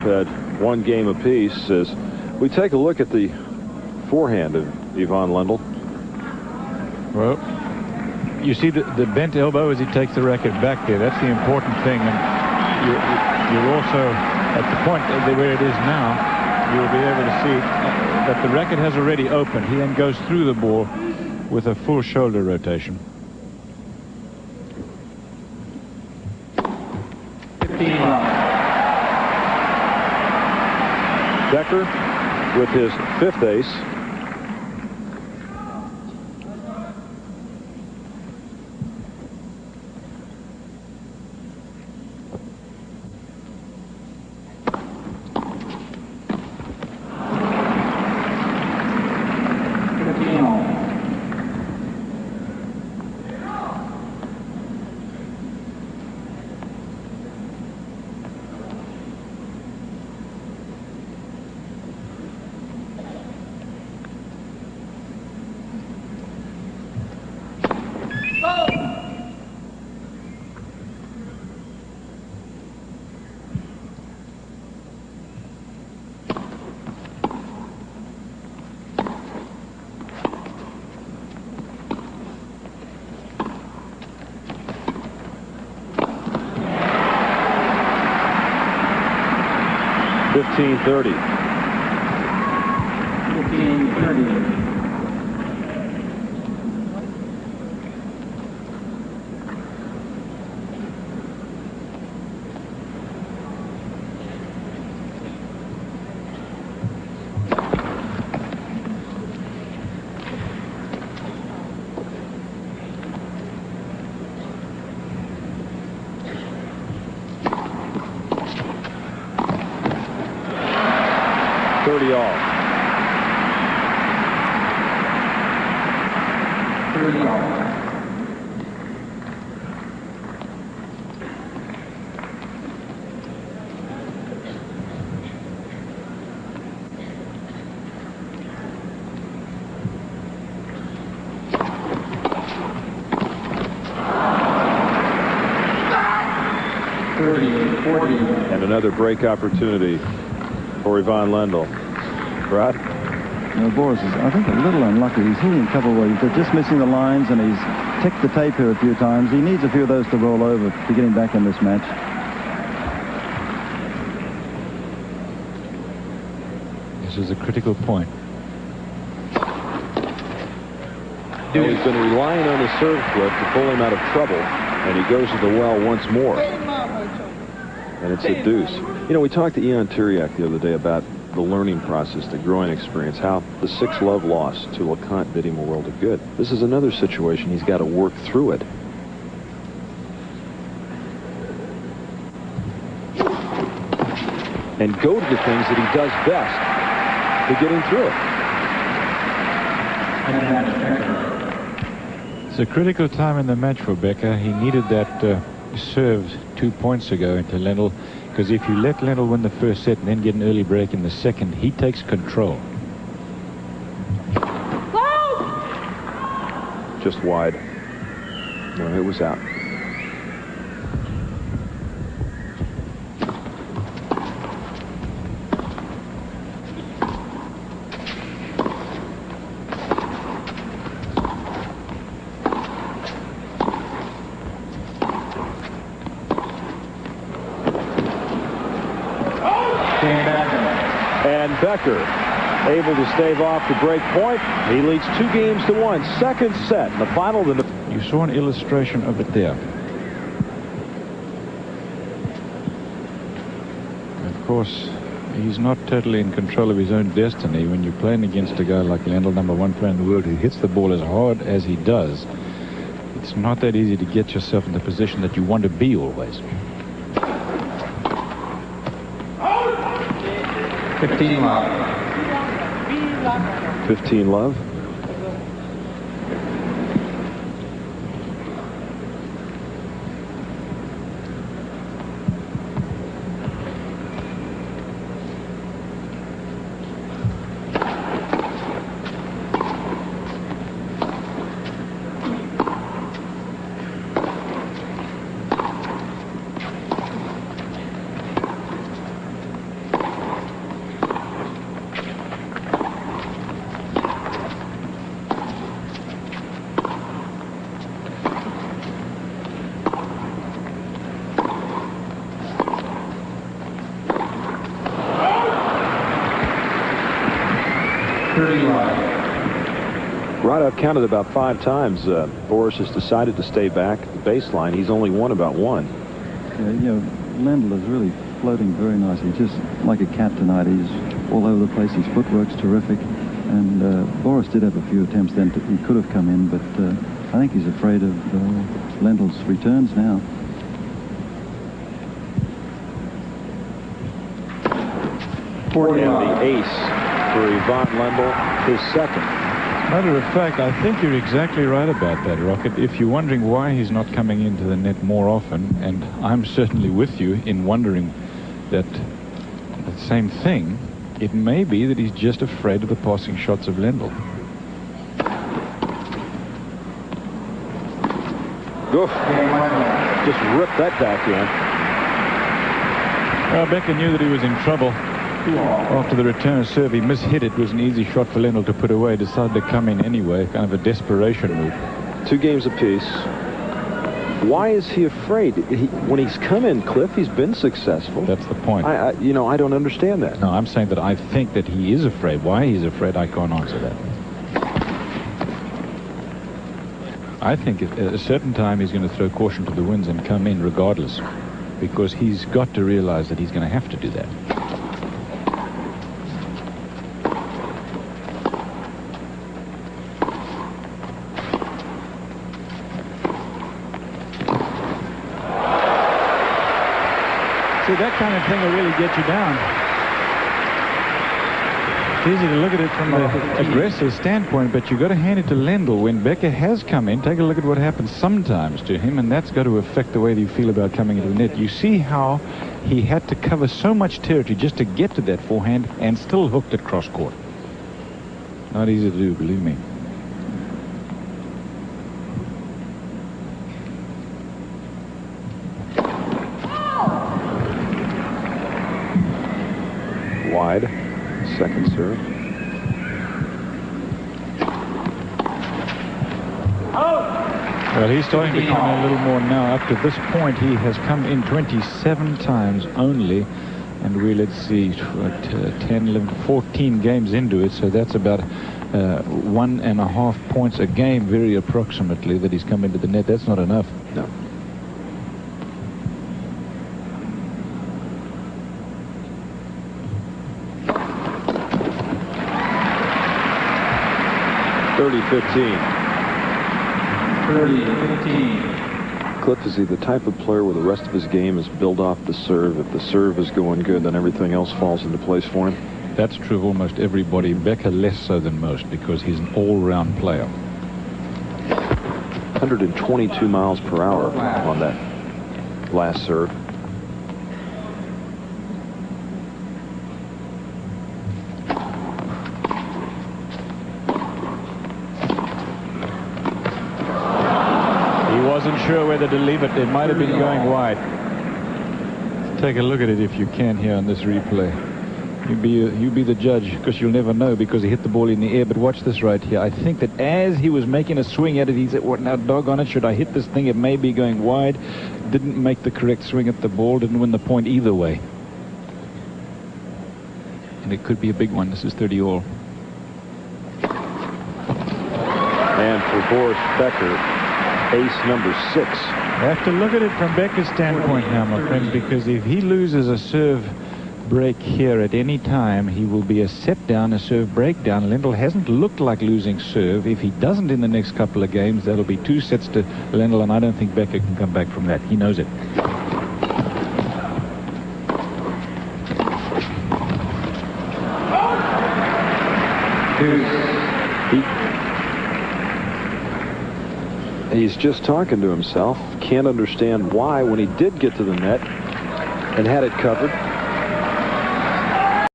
Had one game apiece. As we take a look at the forehand of Ivan Lendl. Well, you see the bent elbow as he takes the racket back there. That's the important thing. And you're also at the point where it is now. You'll be able to see that the racket has already opened. He then goes through the ball with a full shoulder rotation. 15. Becker with his 5th ace. $15.30. 15.30. All. 30 all. And another break opportunity for Ivan Lendl. Right? Now, Boris is, I think, a little unlucky. He's hitting a couple where he's just missing the lines, and he's ticked the tape here a few times. He needs a few of those to roll over to get him back in this match. This is a critical point. He's been relying on his serve flip to pull him out of trouble, and he goes to the well once more. And it's a deuce. You know, we talked to Ian Turiak the other day about the learning process, the growing experience, how the 6-love loss to LeConte did him a world of good. This is another situation he's got to work through it. And go to the things that he does best to get him through it. It's a critical time in the match for Becker. He needed that serve 2 points ago into Lendl, because if you let Lendl win the first set and then get an early break in the second, he takes control. Just wide. No, it was out. And Becker able to stave off the break point. He leads 2-1. Second set in the final. You saw an illustration of it there. Of course, he's not totally in control of his own destiny when you're playing against a guy like Lendl, #1 player in the world, who hits the ball as hard as he does. It's not that easy to get yourself in the position that you want to be always. 15 love. 15 love. 30 love. Right, I've counted about 5 times. Boris has decided to stay back at the baseline. He's only won about 1. Yeah, you know, Lendl is really floating very nicely, just like a cat tonight. He's all over the place. His footwork's terrific. And Boris did have a few attempts then. He could have come in, but I think he's afraid of Lendl's returns now. And the ace for Ivan Lendl, his second. Matter of fact, I think you're exactly right about that, Rocket. If you're wondering why he's not coming into the net more often, and I'm certainly with you in wondering that same thing, it may be that he's just afraid of the passing shots of Lendl. Oof. Just ripped that backhand. Well, Becker knew that he was in trouble. After the return of serve, he mishit it. It was an easy shot for Lendl to put away. Decided to come in anyway, kind of a desperation move. 2 games apiece. Why is he afraid? When he's come in, Cliff, he's been successful. That's the point. I don't understand that. No, I'm saying that I think that he is afraid. Why he's afraid, I can't answer that. I think at a certain time he's going to throw caution to the winds and come in regardless, because he's got to realize that he's going to have to do that. See, that kind of thing will really get you down. It's easy to look at it from the aggressive standpoint, but you've got to hand it to Lendl. When Becker has come in, take a look at what happens sometimes to him, and that's got to affect the way that you feel about coming into the net. You see how he had to cover so much territory just to get to that forehand and still hooked it cross court. Not easy to do, believe me. Wide. Second serve. Well, he's starting to come in a little more now. Up to this point, he has come in 27 times only. And let's see, 10, 11, 14 games into it. So that's about 1.5 points a game, very approximately, that he's come into the net. That's not enough. No. .30-15. 30-15. Cliff, is he the type of player where the rest of his game is built off the serve? If the serve is going good, then everything else falls into place for him? That's true of almost everybody. Becker less so than most, because he's an all-round player. 122 miles per hour on that last serve. Wasn't sure whether to leave it. It might have been going wide. Take a look at it if you can here on this replay. You be the judge, because you'll never know, because he hit the ball in the air. But watch this right here. I think that as he was making a swing at it, he said, "What now, doggone it, should I hit this thing? It may be going wide." Didn't make the correct swing at the ball. Didn't win the point either way. And it could be a big one. This is 30 all. And for Boris Becker, ace number 6. I have to look at it from Becker's standpoint now, my friends, because if he loses a serve break here at any time, he will be a set down, a serve breakdown. Lendl hasn't looked like losing serve. If he doesn't in the next couple of games, that'll be 2 sets to Lendl, and I don't think Becker can come back from that. He knows it. He's just talking to himself. Can't understand why, when he did get to the net and had it covered,